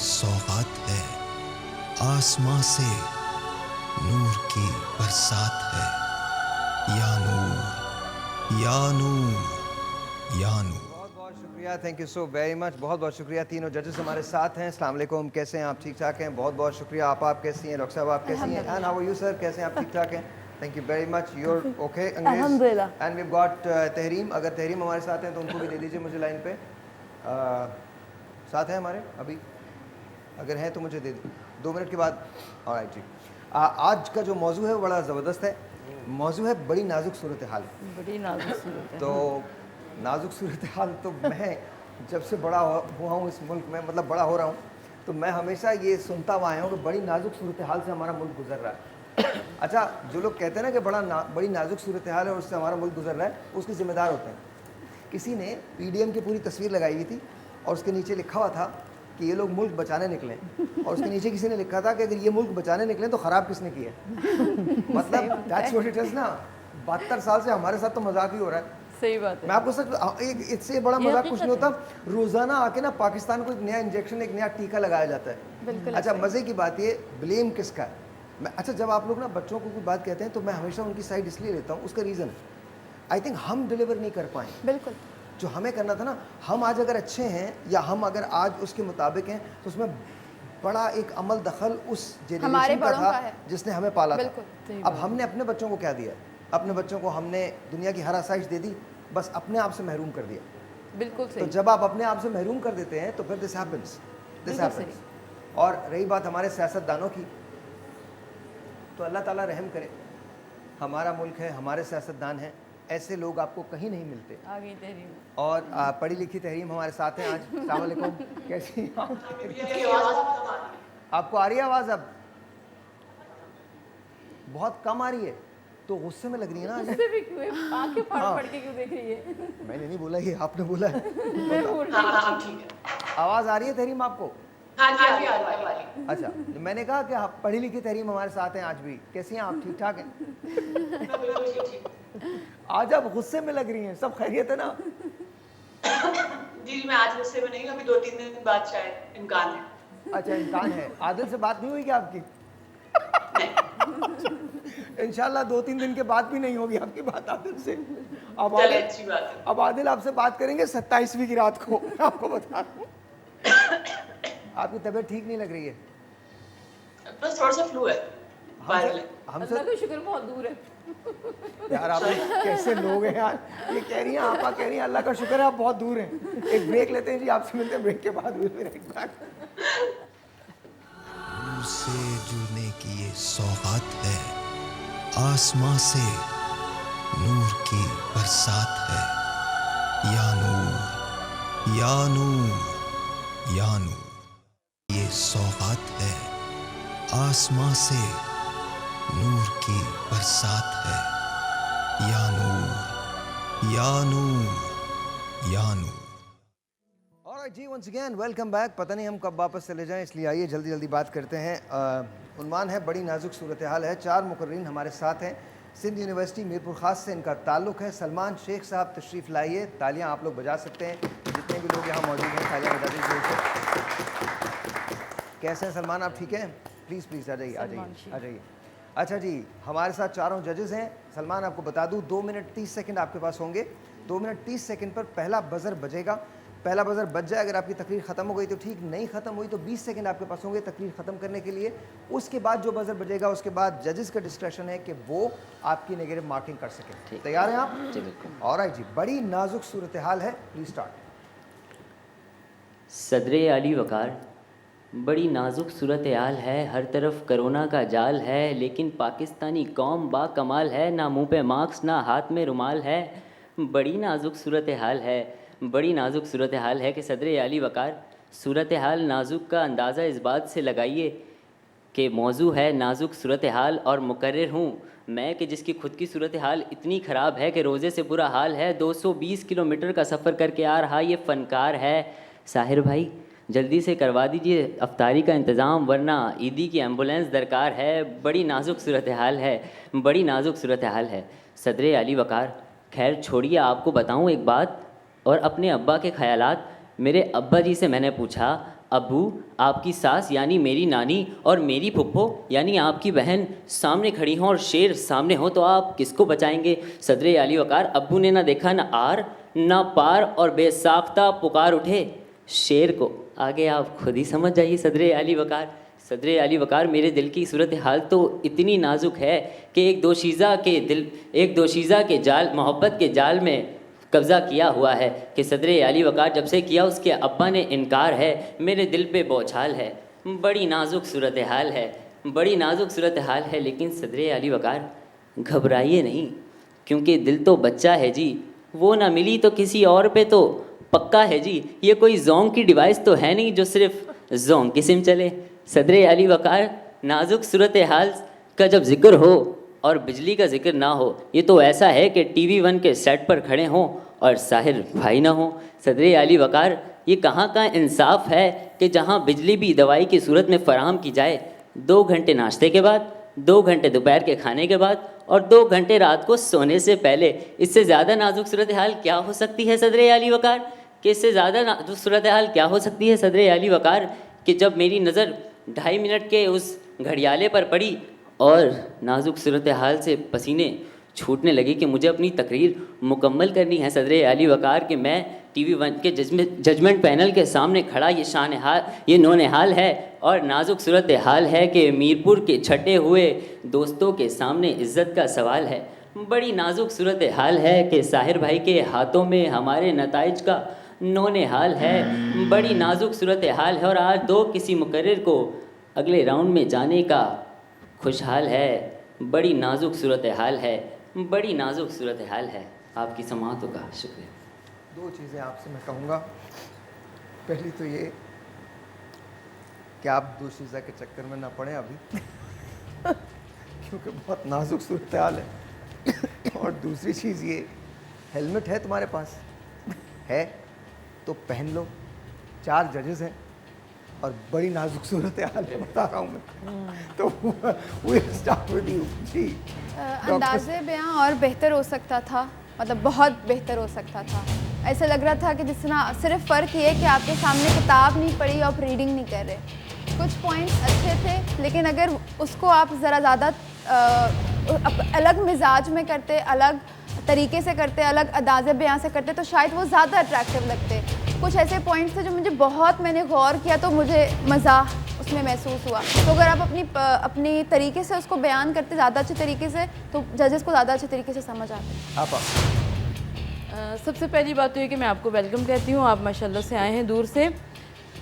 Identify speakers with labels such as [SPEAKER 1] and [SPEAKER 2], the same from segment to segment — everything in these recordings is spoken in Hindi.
[SPEAKER 1] सौगात है, आसमां से नूर की बरसात है। या नूर या नूर या नूर।
[SPEAKER 2] बहुत बहुत शुक्रिया, thank you so very much. बहुत बहुत शुक्रिया। तीनों जजेस हमारे साथ हैं। अस्सलाम वालेकुम, कैसे हैं आप? ठीक ठाक हैं? बहुत बहुत शुक्रिया। आप कैसी हैं? डॉक्टर साहब आप कैसी हैं? And how are you sir, कैसे हैं आप? ठीक ठाक हैं? Thank you very much. You're okay?
[SPEAKER 3] अल्हम्दुलिल्लाह।
[SPEAKER 2] And we got Tahreem. अगर तहरीम हमारे साथ हैं तो उनको भी दे दीजिए मुझे लाइन पे। साथ हैं हमारे अभी? अगर हैं तो मुझे दे दीजिए 2 मिनट के बाद। ऑलराइट जी। आज का जो मौजू है वो बड़ा ज़बरदस्त है। मौजू है बड़ी नाजुक सूरत हाल।
[SPEAKER 3] बड़ी नाजुक सूरत है।
[SPEAKER 2] तो नाजुक सूरत हाल तो मैं जब से बड़ा हुआ हूँ इस मुल्क में, मतलब बड़ा हो रहा हूँ, तो मैं हमेशा ये सुनता हुआ आया हूँ कि बड़ी नाजुक सूरत हाल से हमारा मुल्क गुजर रहा है। अच्छा, जो लोग कहते हैं ना कि बड़ी नाजुक सूरत हाल है और उससे हमारा मुल्क गुजर रहा है, उसके ज़िम्मेदार होते हैं। किसी ने पीडीएम की पूरी तस्वीर लगाई हुई थी और उसके नीचे लिखा हुआ था कि ये लोग मुल्क बचाने निकले, और उसके नीचे किसी ने लिखा था कि अगर ये मुल्क बचाने निकले तो ख़राब किसने किया। मतलब दैट्स व्हाट इट इज़ ना। 72 साल से हमारे साथ तो मजाक ही हो रहा है।
[SPEAKER 3] सही बात है।
[SPEAKER 2] मैं आपको सच इससे बड़ा मजाक कुछ नहीं होता। रोजाना आके ना पाकिस्तान को एक नया इंजेक्शन, एक नया टीका लगाया जाता है।
[SPEAKER 3] बिल्कुल।
[SPEAKER 2] अच्छा, मजे की बात ये, ब्लेम किसका है? अच्छा, जब आप लोग ना बच्चों को कोई बात कहते हैं तो मैं हमेशा उनकी साइड इसलिए लेता हूँ, उसका रीज़न आई थिंक हम डिलीवर नहीं कर पाए
[SPEAKER 3] बिल्कुल
[SPEAKER 2] जो हमें करना था ना। हम आज अगर अच्छे हैं या हम अगर आज उसके मुताबिक हैं तो उसमें बड़ा एक अमल दखल उस जनरेशन का था जिसने हमें पाला था। अब हमने अपने बच्चों को क्या दिया? अपने बच्चों को हमने दुनिया की हर आसाइश दे दी, बस अपने आप से महरूम कर दिया।
[SPEAKER 3] बिल्कुल सही।
[SPEAKER 2] तो जब आप अपने आप से महरूम कर देते हैं तो फिर दिस हैपेंस। और रही बात हमारे सियासतदानों की, तो अल्लाह ताला रहम करे। हमारा मुल्क है, हमारे सियासतदान हैं, ऐसे लोग आपको कहीं नहीं मिलते।
[SPEAKER 3] आ गई तहरीम।
[SPEAKER 2] और पढ़ी लिखी तहरीम हमारे साथ हैं आज। अस्सलाम वालेकुम, कैसी हैं आप? आपको आ रही है आवाज़? अब बहुत कम आ रही है, तो गुस्से में लग रही है ना।
[SPEAKER 3] गुस्से में क्यों है? आंखें फाड़ के क्यों देख रही है?
[SPEAKER 2] मैंने नहीं बोला, ये आपने बोला है।
[SPEAKER 3] मैं बोल रही हूं।
[SPEAKER 4] ठीक है।
[SPEAKER 2] आवाज़ आ रही है तहरीम आपको?
[SPEAKER 4] हाँ जी आ रही।
[SPEAKER 2] अच्छा, मैंने कहा कि आप पढ़ी लिखी तहरीम हमारे साथ हैं आज भी। कैसी हैं आप? ठीक ठाक हैं? आज आप गुस्से में लग रही हैं, सब खैरियत है ना?
[SPEAKER 4] जी मैं आज गुस्से में नहीं, अभी 2-3 दिन बाद शायद इम्कान है।
[SPEAKER 2] अच्छा, इम्कान है। आदिल से बात नहीं हुई क्या आपकी? इंशाल्लाह 2-3 दिन के बाद भी नहीं होगी आपकी बात आदिल से। अब
[SPEAKER 4] चले, अच्छी बात है।
[SPEAKER 2] अब आदिल आपसे बात करेंगे 27वीं की रात को। मैं आपको बता रहा हूँ आपकी तबीयत ठीक नहीं लग रही है।
[SPEAKER 4] बस थोड़ा सा फ्लू है, वायरल है।
[SPEAKER 2] हमसे
[SPEAKER 3] अल्लाह का शुक्र बहुत दूर है।
[SPEAKER 2] यार आप कैसे लोग हैं यार? ये कह रही हैं, आपा कह रही हैं अल्लाह का शुक्र है आप बहुत दूर हैं। एक ब्रेक लेते हैं जी, आपसे मिलते हैं ब्रेक के बाद। एक बार
[SPEAKER 1] से जुड़ने की ये सौगात है, आसमां से नूर की बरसात है। या नूर या नूर या नूर। ये सौगात है, आसमां से नूर की बरसात है। या नूर या नूर या नूर।
[SPEAKER 2] ऑलराइट जी, वंस अगेन वेलकम बैक। पता नहीं हम कब वापस चले जाएं, इसलिए आइए जल्दी जल्दी बात करते हैं। उन्वान है बड़ी नाजुक सूरत हाल है। 4 मुकर्रीन हमारे साथ हैं। सिंध यूनिवर्सिटी मीरपुर खास से इनका ताल्लुक़ है। सलमान शेख साहब तशरीफ़ लाइए। तालियां आप लोग बजा सकते हैं, जितने भी लोग यहाँ मौजूद हैं तालियां बजा दीजिए। कैसे हैं सलमान, आप ठीक हैं? प्लीज़ प्लीज़ आ जाइए, आ जाइए, आ जाइए। अच्छा जी, हमारे साथ चारों जजेस हैं। सलमान आपको बता दूं 2 मिनट 30 सेकंड आपके पास होंगे। 2 मिनट 30 सेकंड पर पहला बज़र बजेगा। पहला बज़र बज जाए, अगर आपकी तकरीर ख़त्म हो गई तो ठीक, नहीं ख़त्म हुई तो 20 सेकंड आपके पास होंगे तकरीर ख़त्म करने के लिए। उसके बाद जो बज़र बजेगा उसके बाद जजेस का डिस्क्रेशन है कि वो आपकी नेगेटिव मार्किंग कर सकें। तैयार हैं आप?
[SPEAKER 5] जी बिल्कुल।
[SPEAKER 2] ऑलराइट जी, बड़ी नाजुक सूरत हाल है, प्लीज़ स्टार्ट।
[SPEAKER 5] सदरे आली वकार, बड़ी नाजुक सूरत हाल है। हर तरफ कोरोना का जाल है, लेकिन पाकिस्तानी कौम बा कमाल है। ना मुंह पे मास्क ना हाथ में रुमाल है। बड़ी नाजुक सूरत हाल है, बड़ी नाजुक सूरत हाल है कि सदरे आली वकार। सूरत हाल नाजुक का अंदाज़ा इस बात से लगाइए कि मौजू है नाजुक सूरत हाल, और मुकर्रिर हूँ मैं कि जिसकी खुद की सूरत हाल इतनी ख़राब है कि रोज़े से बुरा हाल है। 220 किलोमीटर का सफ़र करके आ रहा ये फ़नकार है। साहिर भाई जल्दी से करवा दीजिए अफ्तारी का इंतज़ाम, वरना ईदी की एम्बुलेंस दरकार है। बड़ी नाजुक सूरत हाल है, बड़ी नाजुक सूरत हाल है। सदरे आली वकार, खैर छोड़िए, आपको बताऊं एक बात और अपने अब्बा के ख़यालात। मेरे अब्बा जी से मैंने पूछा, अब्बू, आपकी सास यानी मेरी नानी और मेरी फुप्पो यानी आपकी बहन सामने खड़ी हों और शेर सामने हो तो आप किसको बचाएंगे? सदरे आली वकार, अब्बू ने ना देखा ना आर ना पार और बेसाख्ता पुकार उठे शेर को। आगे आप खुद ही समझ जाइए सदरे आली वकार। सदरे आली वकार, मेरे दिल की सूरत हाल तो इतनी नाजुक है कि एक दोशीज़ा के जाल मोहब्बत के जाल में कब्ज़ा किया हुआ है कि सदरे आली वकार जब से किया उसके अब्बा ने इनकार है। मेरे दिल पे बौछाल है, बड़ी नाजुक सूरत हाल है, बड़ी नाजुक सूरत हाल है। लेकिन सदरे आली वकार घबराइए नहीं, क्योंकि दिल तो बच्चा है जी, वो ना मिली तो किसी और पे तो पक्का है जी। ये कोई जोंग की डिवाइस तो है नहीं जो सिर्फ जोंग की सिम चले। सदरे आली वकार, नाजुक सूरत हाल का जब जिक्र हो और बिजली का जिक्र ना हो, ये तो ऐसा है कि TV 1 के सेट पर खड़े हों और साहिर भाई ना हो। सदरे आली वकार, ये कहाँ का इंसाफ है कि जहाँ बिजली भी दवाई की सूरत में फ़राहम की जाए 2 घंटे नाश्ते के बाद, 2 घंटे दोपहर के खाने के बाद और 2 घंटे रात को सोने से पहले। इससे ज़्यादा नाजुक सूरत हाल क्या हो सकती है सदरे आली वकार? कि इससे ज़्यादा नाजुक सूरत हाल क्या हो सकती है सदरे आली वकार कि जब मेरी नज़र 2.5 मिनट के उस घड़ियाले पर पड़ी और नाजुक सूरत हाल से पसीने छूटने लगे कि मुझे अपनी तकरीर मुकम्मल करनी है सदरे आली वकार कि मैं TV 1 के जजमेंट पैनल के सामने खड़ा ये नौने हाल है और नाजुक सूरत हाल है कि मीरपुर के छटे हुए दोस्तों के सामने इज़्ज़त का सवाल है। बड़ी नाजुक सूरत हाल है कि साहिर भाई के हाथों में हमारे नताइज का नौने हाल है। बड़ी नाजुक सूरत हाल है और आज 2 किसी मुकर्रर को अगले राउंड में जाने का खुशहाल है। बड़ी नाजुक सूरत हाल है, बड़ी नाजुक सूरत हाल है। आपकी समाअतों का शुक्रिया।
[SPEAKER 2] 2 चीज़ें आपसे मैं कहूँगा। पहली तो ये कि आप दोशीज़ा के चक्कर में ना पड़े अभी क्योंकि बहुत नाजुक सूरत हाल है। और दूसरी चीज़ ये, हेलमेट है तुम्हारे पास? है तो पहन लो। 4 जजेस हैं और बड़ी नाजुक सूरत हाल है, बता रहा हूँ मैं। तो we'll start with you जी।
[SPEAKER 6] अंदाज़े बयां और बेहतर हो सकता था, मतलब बहुत बेहतर हो सकता था। ऐसा लग रहा था कि जितना सिर्फ फ़र्क ये है कि आपके सामने किताब नहीं पढ़ी, आप रीडिंग नहीं कर रहे। कुछ पॉइंट्स अच्छे थे, लेकिन अगर उसको आप ज़रा ज़्यादा अलग मिजाज में करते, अलग तरीके से करते, अलग अंदाज़े बयां से करते तो शायद वो ज़्यादा अट्रैक्टिव लगते। कुछ ऐसे पॉइंट्स थे जो मैंने गौर किया तो मुझे मज़ा उसमें महसूस हुआ। तो अगर आप अपनी तरीके से उसको बयान करते ज़्यादा अच्छे तरीके से तो जजेस को ज़्यादा अच्छे तरीके से समझ आते।
[SPEAKER 2] आप
[SPEAKER 3] सबसे पहली बात तो ये कि मैं आपको वेलकम कहती हूँ। आप माशाल्लाह से आए हैं दूर से।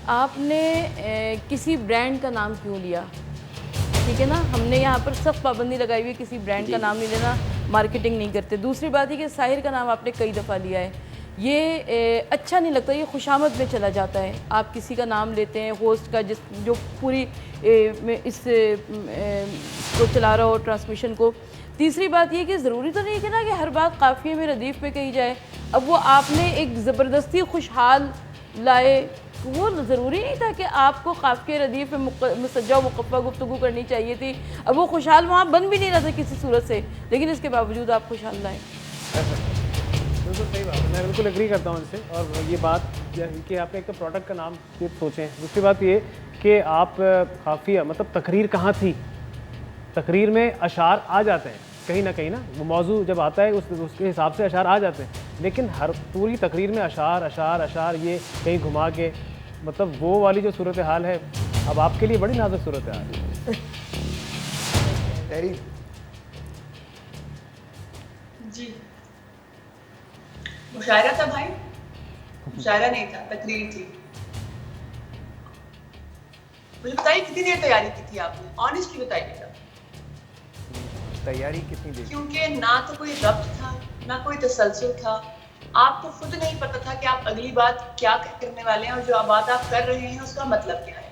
[SPEAKER 3] आपने किसी ब्रांड का नाम क्यों लिया? ठीक है ना, हमने यहाँ पर सख्त पाबंदी लगाई हुई है, किसी ब्रांड का नाम नहीं लेना, मार्केटिंग नहीं करते। दूसरी बात है कि साहिर का नाम आपने कई दफ़ा लिया है, ये अच्छा नहीं लगता, ये खुशामद में चला जाता है। आप किसी का नाम लेते हैं होस्ट का जो पूरी इस को चला रहा हो ट्रांसमिशन को। तीसरी बात ये कि ज़रूरी तो नहीं है कि ना कि हर बात काफ़िए में रदीफ़ में कही जाए। अब वो आपने एक ज़बरदस्ती खुशहाल लाए, वो ज़रूरी नहीं था कि आपको काफ़िए रदीफ़ में मुसज्जा मुकफ़ा गुफ्तगू करनी चाहिए थी। अब वो खुशहाल वहाँ बन भी नहीं रहा था किसी सूरत से, लेकिन इसके बावजूद आप खुशहाल लाए।
[SPEAKER 7] बिल्कुल सही बात है, मैं बिल्कुल एग्री करता हूँ इनसे। और ये बात कि आपने एक तो प्रोडक्ट का नाम सोचें, दूसरी बात ये कि आप काफ़िया मतलब तकरीर कहाँ थी, तकरीर में अशार आ जाते हैं कहीं ना, वो मौजू जब आता है उसके हिसाब से अशार आ जाते हैं, लेकिन हर पूरी तकरीर में अशार ये कहीं घुमा के, मतलब वो वाली जो सूरत हाल है अब आपके लिए बड़ी नाजुक सूरत हाल है।
[SPEAKER 4] जी, मुशायरा था भाई, मुशायरा नहीं था, तकरीर थी। मुझे बताइए कितनी देर तैयारी की थी आपने? ऑनेस्टली बताइएगा।
[SPEAKER 2] तैयारी कितनी देर?
[SPEAKER 4] क्योंकि ना तो कोई रब्त था, ना कोई तसलसल था। आपको खुद नहीं पता था कि आप अगली बात क्या करने वाले हैं और जो बात आप कर रहे हैं उसका मतलब क्या है।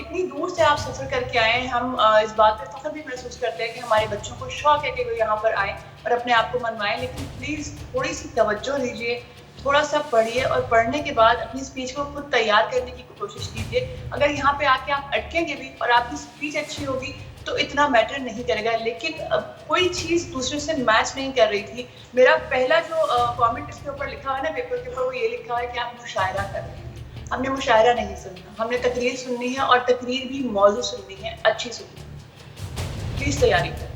[SPEAKER 4] इतनी दूर से आप सफ़र करके आए हैं। हम इस बात पे फ़ख्र भी महसूस करते हैं कि हमारे बच्चों को शौक़ है कि वो यहाँ पर आएँ और अपने आप को मनवाएं, लेकिन प्लीज़ थोड़ी सी तवज्जो दीजिए, थोड़ा सा पढ़िए और पढ़ने के बाद अपनी स्पीच को खुद तैयार करने की कोशिश कीजिए। अगर यहाँ पे आके आप अटकेंगे भी और आपकी स्पीच अच्छी होगी तो इतना मैटर नहीं करेगा, लेकिन कोई चीज़ दूसरे से मैच नहीं कर रही थी। मेरा पहला जो कमेंट इसके ऊपर लिखा है ना, पेपर के ऊपर, वो ये लिखा है कि आप मुशायरा कर रहे हैं। हमने मुशायरा नहीं सुनना, हमने तकरीर सुननी है और तकरीर भी मौजू सुननी है, अच्छी सुननी है। प्लीज तैयारी करें।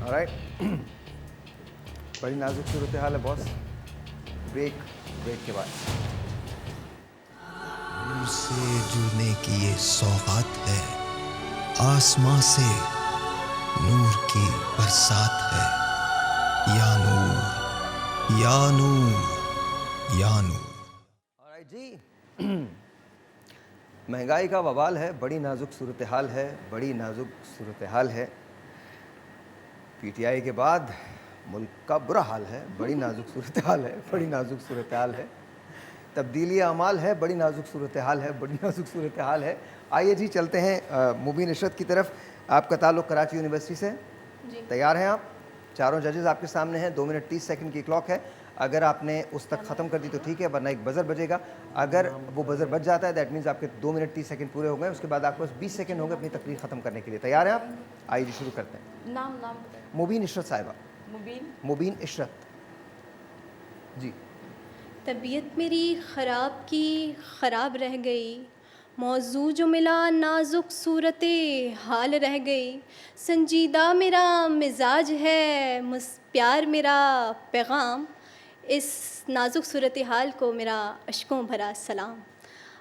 [SPEAKER 2] ऑलराइट, बड़ी नाजुक सूरत हाल है बॉस। ब्रेक के बाद
[SPEAKER 1] नूर से जुड़ने की ये सौगात है, आसमां से नूर की बरसात है। या नूर या नूर या नूर।
[SPEAKER 2] ऑलराइट जी, महंगाई का बवाल है, बड़ी नाजुक सूरत हाल है, बड़ी नाजुक सूरत हाल है। पीटीआई के बाद मुल्क का बुरा हाल है, बड़ी नाजुक सूरत हाल है, बड़ी नाजुक सूरत हाल है। तब्दीली अमाल है, बड़ी नाजुक सूरत हाल है, बड़ी नाजुक सूरत हाल है। आइए जी चलते हैं मुबीन इशरत की तरफ। आपका ताल्लुक़ कराची यूनिवर्सिटी से, तैयार हैं आप? चारों जजेस आपके सामने हैं, 2 मिनट 30 सेकंड की क्लॉक है। अगर आपने उस तक ख़त्म कर दी तो ठीक है, वरना एक बज़र बजेगा। अगर वो बज़र बज जाता है दैट मीन्स आपके 2 मिनट 30 सेकंड पूरे हो गए। उसके बाद आपके पास 20 सेकंड होंगे अपनी तकरीर ख़त्म करने के लिए। तैयार हैं आप? आइए जी शुरू करते हैं।
[SPEAKER 3] नाम बताएं।
[SPEAKER 2] मुबीन इशरत साहिबा। मुबीन इशरत जी।
[SPEAKER 8] तबीयत मेरी ख़राब की ख़राब रह गई, मौजू जो मिला नाजुक सूरत हाल रह गई। संजीदा मेरा मिजाज है, प्यार मेरा पैगाम, इस नाजुक सूरत हाल को मेरा अश्कों भरा सलाम।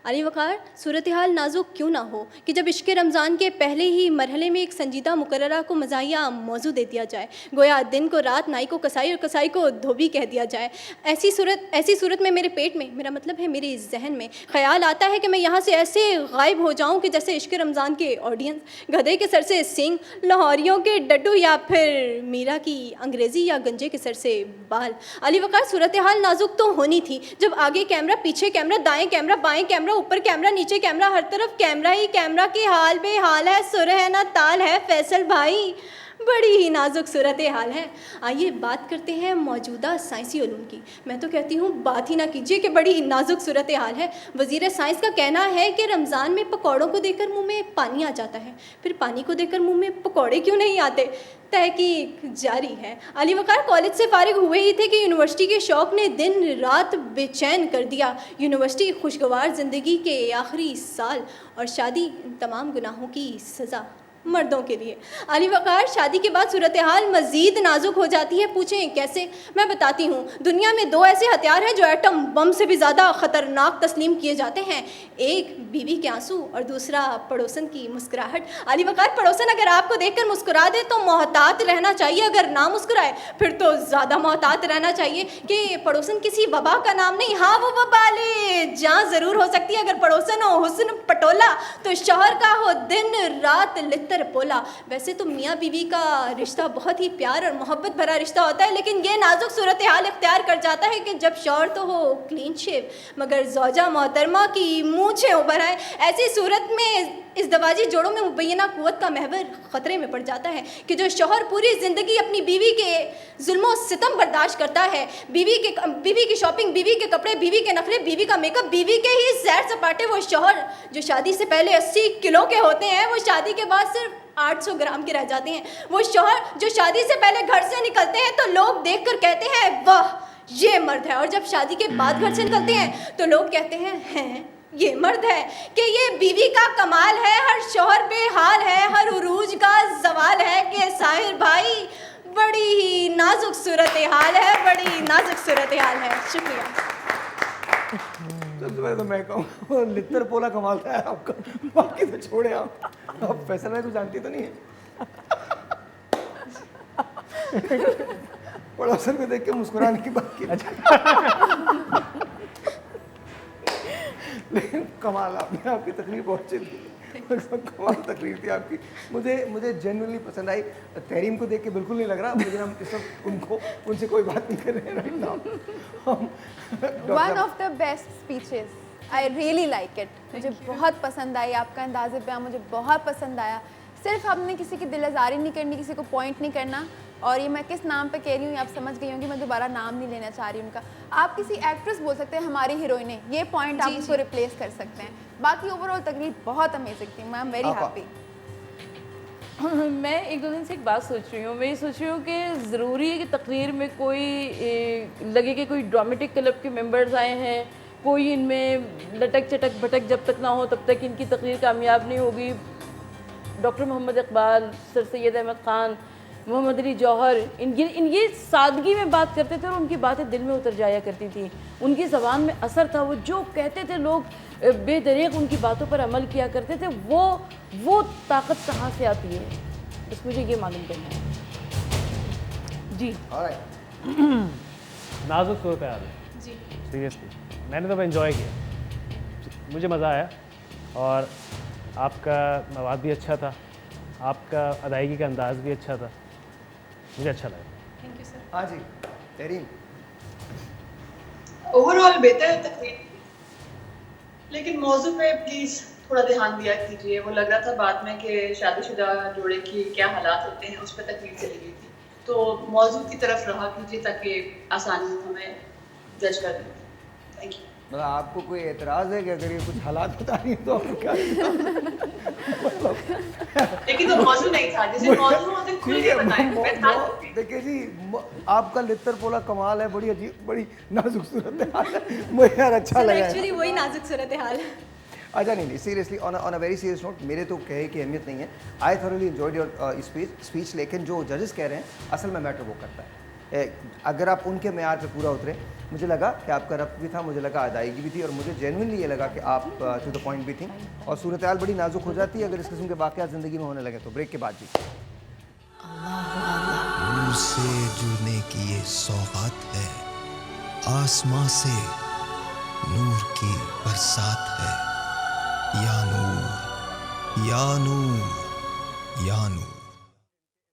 [SPEAKER 8] अली वक़ार, सूरत हाल नाजुक क्यों ना हो कि जब इश्क़ रमज़ान के पहले ही मरहले में एक संजीदा मुकर्ररा को मज़ाहिया मौजू दे दिया जाए, गोया दिन को रात, नाई को कसाई और कसाई को धोबी कह दिया जाए। ऐसी सूरत में मेरे पेट में, मेरा मतलब है मेरे जहन में, ख़याल आता है कि मैं यहाँ से ऐसे गायब हो जाऊँ कि जैसे इश्क़ रमज़ान के ऑडियंस, गधे के सर से सिंग, लाहौरियों के डड्डू, या फिर मीरा की अंग्रेज़ी या गंजे के सर से बाल। अली वक़ार, सूरत हाल नाजुक तो होनी थी जब आगे कैमरा, पीछे कैमरा, दाएँ कैमरा, बाएँ कैमरा, ऊपर कैमरा, नीचे कैमरा, हर तरफ कैमरा ही कैमरा की हाल बेहाल है, सुर है ना ताल है फैसल भाई, बड़ी ही नाजुक सूरत हाल है। आइए बात करते हैं मौजूदा साइंसी उलूम की। मैं तो कहती हूँ बात ही ना कीजिए कि बड़ी ही नाजुक सूरत हाल है। वज़ीर साइंस का कहना है कि रमज़ान में पकौड़ों को देखकर मुंह में पानी आ जाता है, फिर पानी को देखकर मुंह में पकौड़े क्यों नहीं आते? तहकीक जारी है। अली वक़ार कॉलेज से फारिग हुए ही थे कि यूनिवर्सिटी के शौक़ ने दिन रात बेचैन कर दिया। यूनिवर्सिटी खुशगवार ज़िंदगी के आखिरी साल और शादी तमाम गुनाहों की सज़ा मर्दों के लिए। अली वक़ार, शादी के बाद सूरत हाल मज़ीद नाजुक हो जाती है। पूछें कैसे? मैं बताती हूँ। दुनिया में 2 ऐसे हथियार हैं जो एटम बम से भी ज़्यादा ख़तरनाक तस्लीम किए जाते हैं, एक बीवी के आंसू और दूसरा पड़ोसन की मुस्कुराहट। अली वक़ार, पड़ोसन अगर आपको देखकर मुस्कुरा दे तो मोहतात रहना चाहिए, अगर ना मुस्कुराए फिर तो ज़्यादा मोहतात रहना चाहिए कि पड़ोसन किसी वबा का नाम नहीं, हाँ वो वबाले जहाँ ज़रूर हो सकती है। अगर पड़ोसन हो हुस्न पटोला तो शौहर का हो दिन रात लित्तर पोला। वैसे तो मियाँ बीवी का रिश्ता बहुत ही प्यार और मोहब्बत भरा रिश्ता होता है, लेकिन ये नाजुक सूरत हाल इख्तियार कर जाता है कि जब शौहर तो हो क्लीन शेव मगर ज़ौजा मोहतरमा की मूंछें उभर आए। ऐसी सूरत में इस दवाजी जोड़ों में मुबैना क़ुव्वत का महवर ख़तरे में पड़ जाता है कि जो शौहर पूरी ज़िंदगी अपनी बीवी के जुल्म और सितम बर्दाश्त करता है, बीवी की शॉपिंग, बीवी के कपड़े, बीवी के नखरे, बीवी का मेकअप, बीवी के ही सैर सपाटे, वो शौहर जो शादी से पहले 80 किलो के होते हैं वो शादी के बाद सिर्फ 800 ग्राम के रह जाते हैं। वो शौहर जो शादी से पहले घर से निकलते हैं तो लोग देख कर कहते हैं वाह ये मर्द है, और जब शादी के बाद घर से निकलते हैं तो लोग कहते हैं ये मर्द है। कि ये बीवी का कमाल है, हर शौहर बेहाल है, हर उरूज का जवाल है। कि साहिर भाई बड़ी ही नाजुक सूरत हाल है, बड़ी नाजुक सूरत हाल है। शुक्रिया।
[SPEAKER 2] सबसे पहले तो मैं कहूँ लित्तर पोला कमाल था आपका, बाकी तो छोड़े आप फैसल भाई को जानती तो नहीं है। पड़ोसन को देख के मुस्कुराने की बात की। लेकिन कमाल आपने, आपकी तकरीर बहुत अच्छी थी, कमाल तकरीर थी आपकी। मुझे जेन्युइनली पसंद आई। तहरीम को देख के बिल्कुल नहीं लग रहा, लेकिन हम इस वक्त उनसे कोई बात नहीं कर रहे हैं right now.
[SPEAKER 6] One of the best speeches, I really like it. मुझे बहुत पसंद आई आपका अंदाज़े बयां, मुझे बहुत पसंद आया। सिर्फ आपने किसी की दिलआज़ारी नहीं करनी, किसी को पॉइंट नहीं करना। और ये मैं किस नाम पे कह रही हूँ आप समझ गई होंगी, मैं दोबारा नाम नहीं लेना चाह रही उनका। आप किसी एक्ट्रेस बोल सकते हैं हमारी हीरोइने, ये पॉइंट आप उसको रिप्लेस कर सकते हैं। बाकी ओवरऑल तकरीर बहुत अमेजिंग थी, मैं एम वेरी हैप्पी।
[SPEAKER 3] मैं 1-2 दिन से एक बात सोच रही हूँ। मैं ये सोच रही हूँ कि ज़रूरी है कि तकरीर में कोई लगे कि कोई ड्रामेटिक क्लब के मेंबर्स आए हैं कोई इनमें लटक चटक भटक जब तक ना हो तब तक इनकी तकरीर कामयाब नहीं होगी। डॉक्टर मोहम्मद इकबाल, सर सैयद अहमद ख़ान, मोहम्मद अली जौहर, ये सादगी में बात करते थे और उनकी बातें दिल में उतर जाया करती थी। उनकी ज़बान में असर था, वो जो कहते थे लोग बेदरीग उनकी बातों पर अमल किया करते थे। वो ताकत कहाँ से आती है, बस मुझे ये मालूम करना है जी।
[SPEAKER 7] नाजुक सूरत हाल है
[SPEAKER 8] जी
[SPEAKER 7] सीरियसली, मैंने तो एंजॉय किया, मुझे मज़ा आया और आपका मवाद भी अच्छा था, आपका अदायगी का अंदाज़ भी अच्छा था, मुझे अच्छा लगा।
[SPEAKER 8] Thank you sir.
[SPEAKER 2] हाँ जी तहरीन।
[SPEAKER 4] ओवरऑल बेहतर है तकरीर, लेकिन मौजू पे प्लीज थोड़ा ध्यान दिया कीजिए। वो लग रहा था बाद में कि शादीशुदा जोड़े की क्या हालात होते हैं, उस पर तकरीर चली गई थी। तो मौजू की तरफ रहा कीजिए ताकि आसानी हो हमें जज कर दें। Thank you.
[SPEAKER 2] मतलब आपको कोई एतराज़ है कि अगर ये कुछ हालात बता रही हैं तो आप क्या
[SPEAKER 4] लेकिन तो मौजू नहीं था, जैसे मौजू हो तो खुल के बताएं। मैं था
[SPEAKER 2] देखिए जी, आपका लित्तर पोला कमाल है, बड़ी अजीब, बड़ी नाजुक सूरत हाल है, मुझे यार अच्छा लगा है।
[SPEAKER 8] एक्चुअली वही नाजुक सूरत हाल है।
[SPEAKER 2] अच्छा नहीं seriously on a very serious note, मेरे तो कहे की अहमियत नहीं है। I thoroughly enjoyed your speech, लेकिन जो जजेस कह रहे हैं असल में मैटर वो करता है। अगर आप उनके मेयार पे पूरा उतरे, मुझे लगा कि आपका रब्त भी था, मुझे लगा अदायगी भी थी और मुझे जेन्युइनली ये लगा कि आप टू द पॉइंट भी थी। और सूरत हाल बड़ी नाजुक हो जाती है अगर इस किस्म के वाक़यात ज़िंदगी में होने लगे तो। ब्रेक के बाद जी।
[SPEAKER 1] नूर से जुड़ने की ये सौगात है, आसमां से नूर की बरसात है। या नूर, या नूर, या नूर।